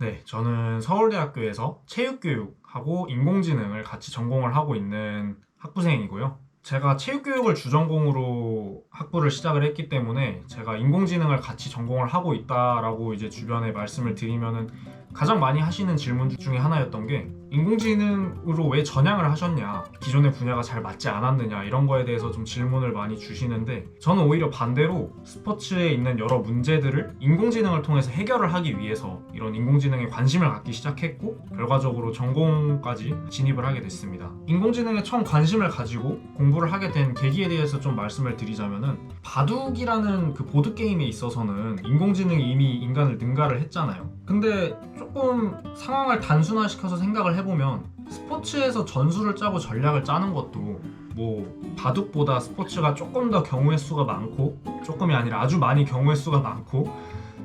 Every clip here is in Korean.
네, 저는 서울대학교에서 체육교육하고 인공지능을 같이 전공을 하고 있는 학부생이고요. 제가 체육교육을 주전공으로 학부를 시작을 했기 때문에 제가 인공지능을 같이 전공을 하고 있다라고 이제 주변에 말씀을 드리면은 가장 많이 하시는 질문 중에 하나였던 게 인공지능으로 왜 전향을 하셨냐, 기존의 분야가 잘 맞지 않았느냐 이런 거에 대해서 좀 질문을 많이 주시는데 저는 오히려 반대로 스포츠에 있는 여러 문제들을 인공지능을 통해서 해결을 하기 위해서 이런 인공지능에 관심을 갖기 시작했고 결과적으로 전공까지 진입을 하게 됐습니다. 인공지능에 처음 관심을 가지고 공부를 하게 된 계기에 대해서 좀 말씀을 드리자면은 바둑이라는 그 보드게임에 있어서는 인공지능이 이미 인간을 능가를 했잖아요. 근데 조금 상황을 단순화시켜서 생각을 해보면 스포츠에서 전술을 짜고 전략을 짜는 것도 뭐 바둑보다 스포츠가 조금 더 경우의 수가 많고, 조금이 아니라 아주 많이 경우의 수가 많고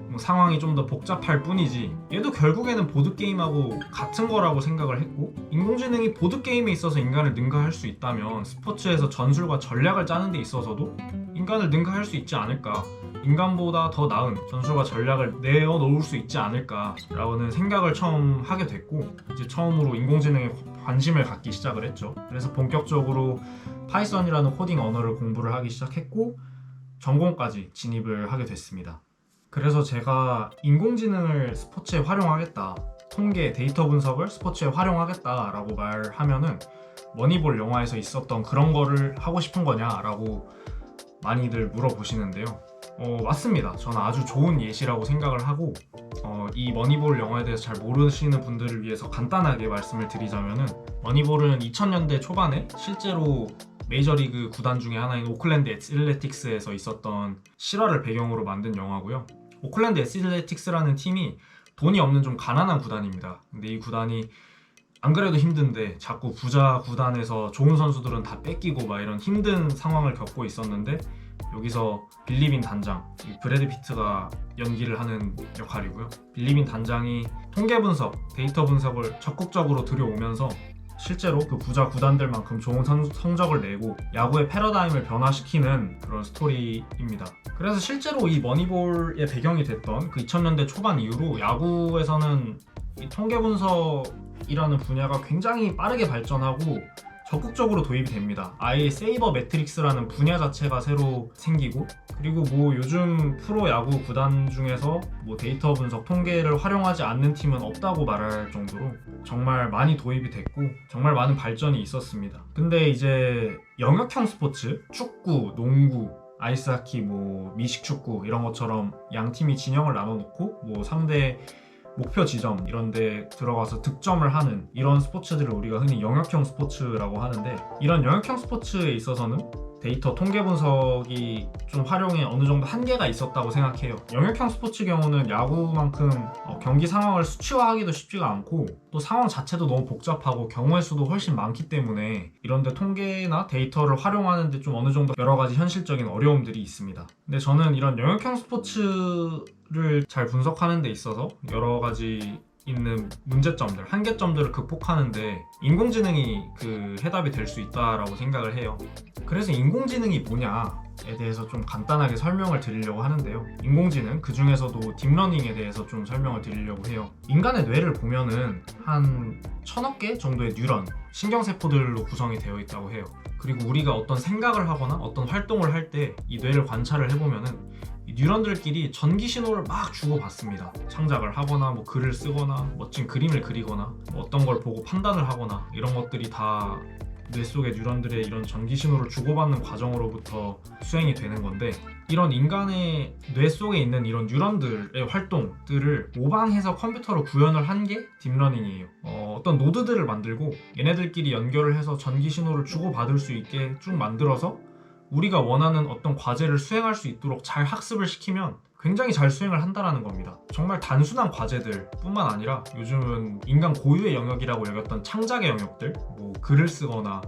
뭐 상황이 좀 더 복잡할 뿐이지 얘도 결국에는 보드게임하고 같은 거라고 생각을 했고, 인공지능이 보드게임에 있어서 인간을 능가할 수 있다면 스포츠에서 전술과 전략을 짜는 데 있어서도 인간을 능가할 수 있지 않을까, 인간보다 더 나은 전술과 전략을 내어놓을 수 있지 않을까라는 생각을 처음 하게 됐고, 이제 처음으로 인공지능에 관심을 갖기 시작을 했죠. 그래서 본격적으로 파이썬이라는 코딩 언어를 공부를 하기 시작했고 전공까지 진입을 하게 됐습니다. 그래서 제가 인공지능을 스포츠에 활용하겠다, 통계, 데이터 분석을 스포츠에 활용하겠다라고 말하면은 머니볼 영화에서 있었던 그런 거를 하고 싶은 거냐라고 많이들 물어보시는데요. 맞습니다. 저는 아주 좋은 예시라고 생각을 하고, 이 머니볼 영화에 대해서 잘 모르시는 분들을 위해서 간단하게 말씀을 드리자면은, 머니볼은 2000년대 초반에 실제로 메이저리그 구단 중에 하나인 오클랜드 애슬레틱스에서 있었던 실화를 배경으로 만든 영화고요. 오클랜드 애슬레틱스라는 팀이 돈이 없는 좀 가난한 구단입니다. 근데 이 구단이 안 그래도 힘든데 자꾸 부자 구단에서 좋은 선수들은 다 뺏기고 막 이런 힘든 상황을 겪고 있었는데, 여기서 빌리빈 단장, 브래드 피트가 연기를 하는 역할이고요. 빌리빈 단장이 통계 분석, 데이터 분석을 적극적으로 들여오면서 실제로 그 부자 구단들만큼 좋은 성적을 내고 야구의 패러다임을 변화시키는 그런 스토리입니다. 그래서 실제로 이 머니볼의 배경이 됐던 그 2000년대 초반 이후로 야구에서는 이 통계 분석이라는 분야가 굉장히 빠르게 발전하고 적극적으로 도입이 됩니다. 아예 세이버 매트릭스라는 분야 자체가 새로 생기고, 그리고 뭐 요즘 프로 야구 구단 중에서 뭐 데이터 분석, 통계를 활용하지 않는 팀은 없다고 말할 정도로 정말 많이 도입이 됐고 정말 많은 발전이 있었습니다. 근데 이제 영역형 스포츠, 축구, 농구, 아이스하키, 뭐 미식축구 이런 것처럼 양 팀이 진영을 나눠놓고 뭐 상대 목표 지점 이런 데 들어가서 득점을 하는 이런 스포츠들을 우리가 흔히 영역형 스포츠라고 하는데, 이런 영역형 스포츠에 있어서는 데이터 통계 분석이 좀 활용에 어느 정도 한계가 있었다고 생각해요. 영역형 스포츠 경우는 야구만큼 경기 상황을 수치화하기도 쉽지가 않고 또 상황 자체도 너무 복잡하고 경우의 수도 훨씬 많기 때문에 이런데 통계나 데이터를 활용하는데 좀 어느 정도 여러 가지 현실적인 어려움들이 있습니다. 근데 저는 이런 영역형 스포츠를 잘 분석하는 데 있어서 여러 가지 있는 문제점들, 한계점들을 극복하는데 인공지능이 그 해답이 될 수 있다라고 생각을 해요. 그래서 인공지능이 뭐냐에 대해서 좀 간단하게 설명을 드리려고 하는데요. 인공지능, 그 중에서도 딥러닝에 대해서 좀 설명을 드리려고 해요. 인간의 뇌를 보면은 한 1000억 개 정도의 뉴런, 신경세포들로 구성이 되어 있다고 해요. 그리고 우리가 어떤 생각을 하거나 어떤 활동을 할 때 이 뇌를 관찰을 해보면은 이 뉴런들끼리 전기 신호를 막 주고받습니다. 창작을 하거나 뭐 글을 쓰거나 멋진 그림을 그리거나 뭐 어떤 걸 보고 판단을 하거나 이런 것들이 다 뇌 속의 뉴런들의 이런 전기 신호를 주고받는 과정으로부터 수행이 되는 건데, 이런 인간의 뇌 속에 있는 이런 뉴런들의 활동들을 모방해서 컴퓨터로 구현을 한 게 딥러닝이에요. 어떤 노드들을 만들고 얘네들끼리 연결을 해서 전기 신호를 주고받을 수 있게 쭉 만들어서 우리가 원하는 어떤 과제를 수행할 수 있도록 잘 학습을 시키면 굉장히 잘 수행을 한다는 겁니다. 정말 단순한 과제들 뿐만 아니라 요즘은 인간 고유의 영역이라고 여겼던 창작의 영역들, 뭐 글을 쓰거나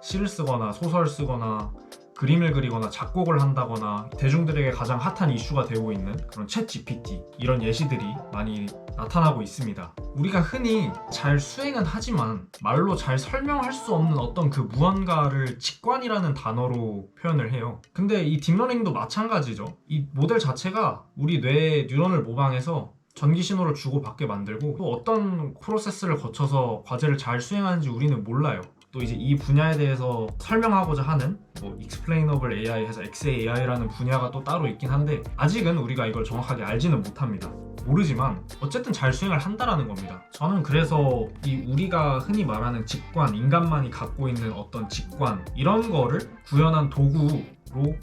시를 쓰거나 소설 쓰거나 그림을 그리거나 작곡을 한다거나 대중들에게 가장 핫한 이슈가 되고 있는 그런 챗 GPT, 이런 예시들이 많이 나타나고 있습니다. 우리가 흔히 잘 수행은 하지만 말로 잘 설명할 수 없는 어떤 그 무언가를 직관이라는 단어로 표현을 해요. 근데 이 딥러닝도 마찬가지죠. 이 모델 자체가 우리 뇌의 뉴런을 모방해서 전기 신호를 주고받게 만들고 또 어떤 프로세스를 거쳐서 과제를 잘 수행하는지 우리는 몰라요. 또 이제 이 분야에 대해서 설명하고자 하는 뭐 Explainable AI 해서 XAI라는 분야가 또 따로 있긴 한데 아직은 우리가 이걸 정확하게 알지는 못합니다. 모르지만 어쨌든 잘 수행을 한다라는 겁니다. 저는 그래서 이 우리가 흔히 말하는 직관, 인간만이 갖고 있는 어떤 직관 이런 거를 구현한 도구로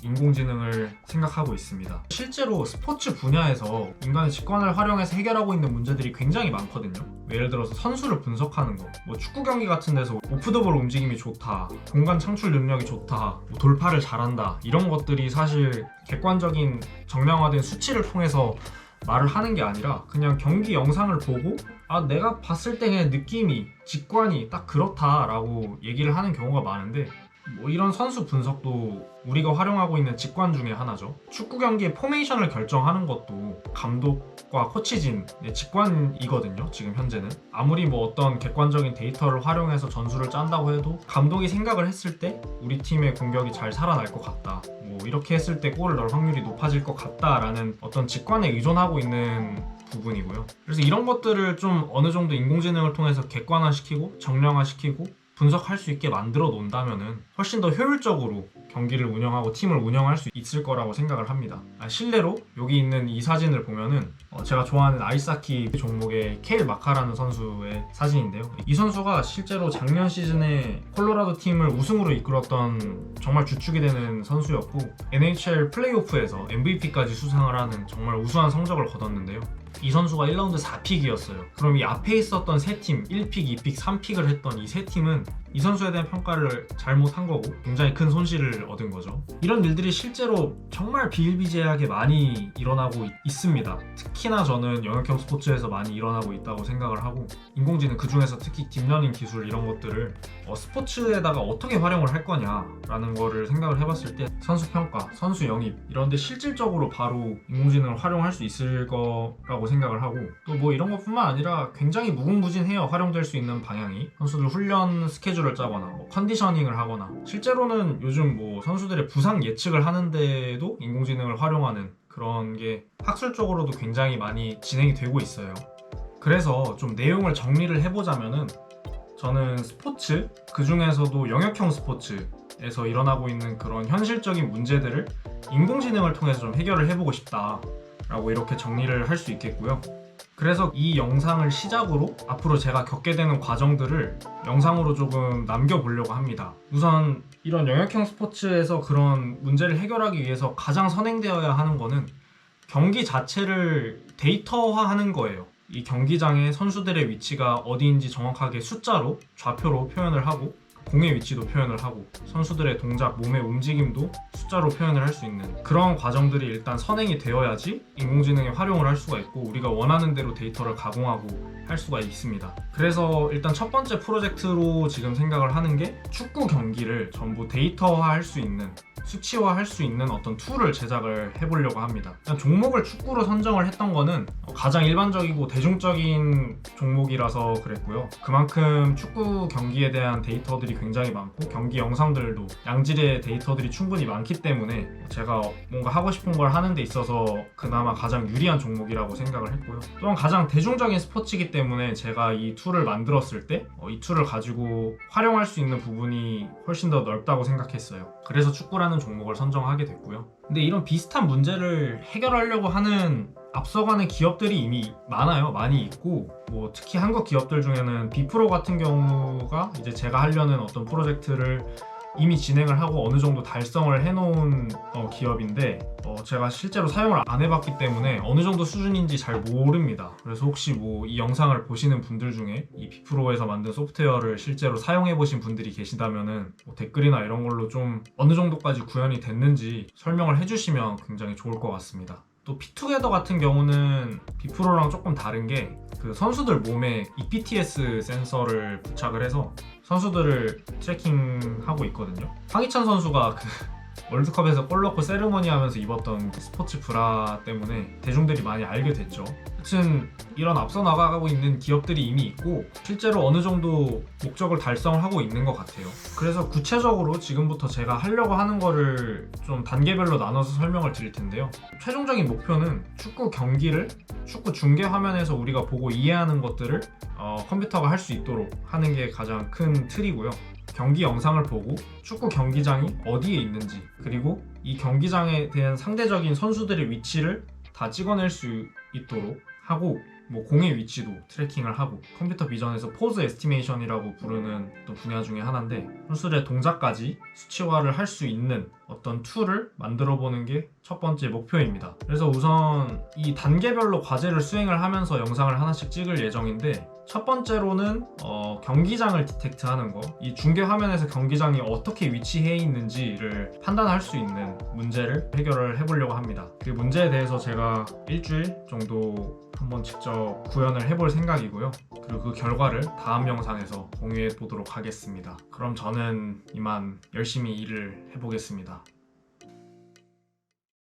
인공지능을 생각하고 있습니다. 실제로 스포츠 분야에서 인간의 직관을 활용해서 해결하고 있는 문제들이 굉장히 많거든요. 예를 들어서 선수를 분석하는 거, 뭐 축구 경기 같은 데서 오프더볼 움직임이 좋다, 공간 창출 능력이 좋다, 뭐 돌파를 잘한다 이런 것들이 사실 객관적인 정량화된 수치를 통해서 말을 하는 게 아니라 그냥 경기 영상을 보고 내가 봤을 때 그냥 느낌이 직관이 딱 그렇다라고 얘기를 하는 경우가 많은데 뭐 이런 선수 분석도 우리가 활용하고 있는 직관 중에 하나죠. 축구 경기의 포메이션을 결정하는 것도 감독과 코치진의 직관이거든요. 지금 현재는 아무리 뭐 어떤 객관적인 데이터를 활용해서 전술을 짠다고 해도 감독이 생각을 했을 때 우리 팀의 공격이 잘 살아날 것 같다, 뭐 이렇게 했을 때 골을 넣을 확률이 높아질 것 같다라는 어떤 직관에 의존하고 있는 부분이고요. 그래서 이런 것들을 좀 어느 정도 인공지능을 통해서 객관화시키고 정량화시키고 분석할 수 있게 만들어 놓는다면은 훨씬 더 효율적으로 경기를 운영하고 팀을 운영할 수 있을 거라고 생각을 합니다. 실례로 여기 있는 이 사진을 보면은 제가 좋아하는 아이스하키 종목의 케일 마카라는 선수의 사진인데요. 이 선수가 실제로 작년 시즌에 콜로라도 팀을 우승으로 이끌었던 정말 주축이 되는 선수였고 NHL 플레이오프에서 MVP까지 수상을 하는 정말 우수한 성적을 거뒀는데요. 이 선수가 1라운드 4픽이었어요. 그럼 이 앞에 있었던 세 팀, 1픽, 2픽, 3픽을 했던 이 세 팀은 이 선수에 대한 평가를 잘못한 거고 굉장히 큰 손실을 얻은 거죠. 이런 일들이 실제로 정말 비일비재하게 많이 일어나고 있습니다. 특히나 저는 영역형 스포츠에서 많이 일어나고 있다고 생각을 하고 인공지능 그중에서 특히 딥러닝 기술 이런 것들을 스포츠에다가 어떻게 활용을 할 거냐라는 거를 생각을 해봤을 때 선수 평가, 선수 영입 이런 데 실질적으로 바로 인공지능을 활용할 수 있을 거라고 생각을 하고 또 뭐 이런 것뿐만 아니라 굉장히 무궁무진해요. 활용될 수 있는 방향이 선수들 훈련 스케줄을 짜거나 뭐 컨디셔닝을 하거나 실제로는 요즘 뭐 선수들의 부상 예측을 하는데도 인공지능을 활용하는 그런 게 학술적으로도 굉장히 많이 진행이 되고 있어요. 그래서 좀 내용을 정리를 해보자면은 저는 스포츠, 그 중에서도 영역형 스포츠에서 일어나고 있는 그런 현실적인 문제들을 인공지능을 통해서 좀 해결을 해보고 싶다라고 이렇게 정리를 할 수 있겠고요. 그래서 이 영상을 시작으로 앞으로 제가 겪게 되는 과정들을 영상으로 조금 남겨보려고 합니다. 우선 이런 영역형 스포츠에서 그런 문제를 해결하기 위해서 가장 선행되어야 하는 거는 경기 자체를 데이터화하는 거예요. 이 경기장에 선수들의 위치가 어디인지 정확하게 숫자로 좌표로 표현을 하고 공의 위치도 표현을 하고 선수들의 동작, 몸의 움직임도 숫자로 표현을 할 수 있는 그런 과정들이 일단 선행이 되어야지 인공지능에 활용을 할 수가 있고 우리가 원하는 대로 데이터를 가공하고 할 수가 있습니다. 그래서 일단 첫 번째 프로젝트로 지금 생각을 하는 게 축구 경기를 전부 데이터화할 수 있는 수치화할 수 있는 어떤 툴을 제작을 해보려고 합니다. 종목을 축구로 선정을 했던 거는 가장 일반적이고 대중적인 종목이라서 그랬고요. 그만큼 축구 경기에 대한 데이터들이 굉장히 많고 경기 영상들도 양질의 데이터들이 충분히 많기 때문에 제가 뭔가 하고 싶은 걸 하는 데 있어서 그나마 가장 유리한 종목이라고 생각을 했고요. 또한 가장 대중적인 스포츠이기 때문에 제가 이 툴을 만들었을 때 이 툴을 가지고 활용할 수 있는 부분이 훨씬 더 넓다고 생각했어요. 그래서 축구라는 종목을 선정하게 됐고요. 근데 이런 비슷한 문제를 해결하려고 하는 앞서가는 기업들이 이미 많아요. 많이 있고 뭐 특히 한국 기업들 중에는 비프로 같은 경우가 이제 제가 하려는 어떤 프로젝트를 이미 진행을 하고 어느 정도 달성을 해놓은 기업인데 제가 실제로 사용을 안 해봤기 때문에 어느 정도 수준인지 잘 모릅니다. 그래서 혹시 뭐 이 영상을 보시는 분들 중에 이 비프로에서 만든 소프트웨어를 실제로 사용해보신 분들이 계시다면은 뭐 댓글이나 이런 걸로 좀 어느 정도까지 구현이 됐는지 설명을 해주시면 굉장히 좋을 것 같습니다. 또 피투게더 같은 경우는 비프로랑 조금 다른 게 그 선수들 몸에 EPTS 센서를 부착을 해서 선수들을 트래킹하고 있거든요. 황희찬 선수가 월드컵에서 골 넣고 세리머니 하면서 입었던 스포츠 브라 때문에 대중들이 많이 알게 됐죠. 여튼 이런 앞서 나가고 있는 기업들이 이미 있고 실제로 어느 정도 목적을 달성을 하고 있는 것 같아요. 그래서 구체적으로 지금부터 제가 하려고 하는 거를 좀 단계별로 나눠서 설명을 드릴 텐데요. 최종적인 목표는 축구 경기를 축구 중계 화면에서 우리가 보고 이해하는 것들을 컴퓨터가 할 수 있도록 하는 게 가장 큰 틀이고요. 경기 영상을 보고 축구 경기장이 어디에 있는지, 그리고 이 경기장에 대한 상대적인 선수들의 위치를 다 찍어낼 수 있도록 하고, 공의 위치도 트래킹을 하고, 컴퓨터 비전에서 포즈 에스티메이션이라고 부르는 어떤 분야 중에 하나인데 선수들의 동작까지 수치화를 할 수 있는 어떤 툴을 만들어 보는 게 첫 번째 목표입니다. 그래서 우선 이 단계별로 과제를 수행을 하면서 영상을 하나씩 찍을 예정인데, 첫 번째로는 경기장을 디텍트하는 거, 이 중계 화면에서 경기장이 어떻게 위치해 있는지를 판단할 수 있는 문제를 해결을 해보려고 합니다. 그 문제에 대해서 제가 일주일 정도 한번 직접 구현을 해볼 생각이고요. 그리고 그 결과를 다음 영상에서 공유해 보도록 하겠습니다. 그럼 저는 이만 열심히 일을 해보겠습니다.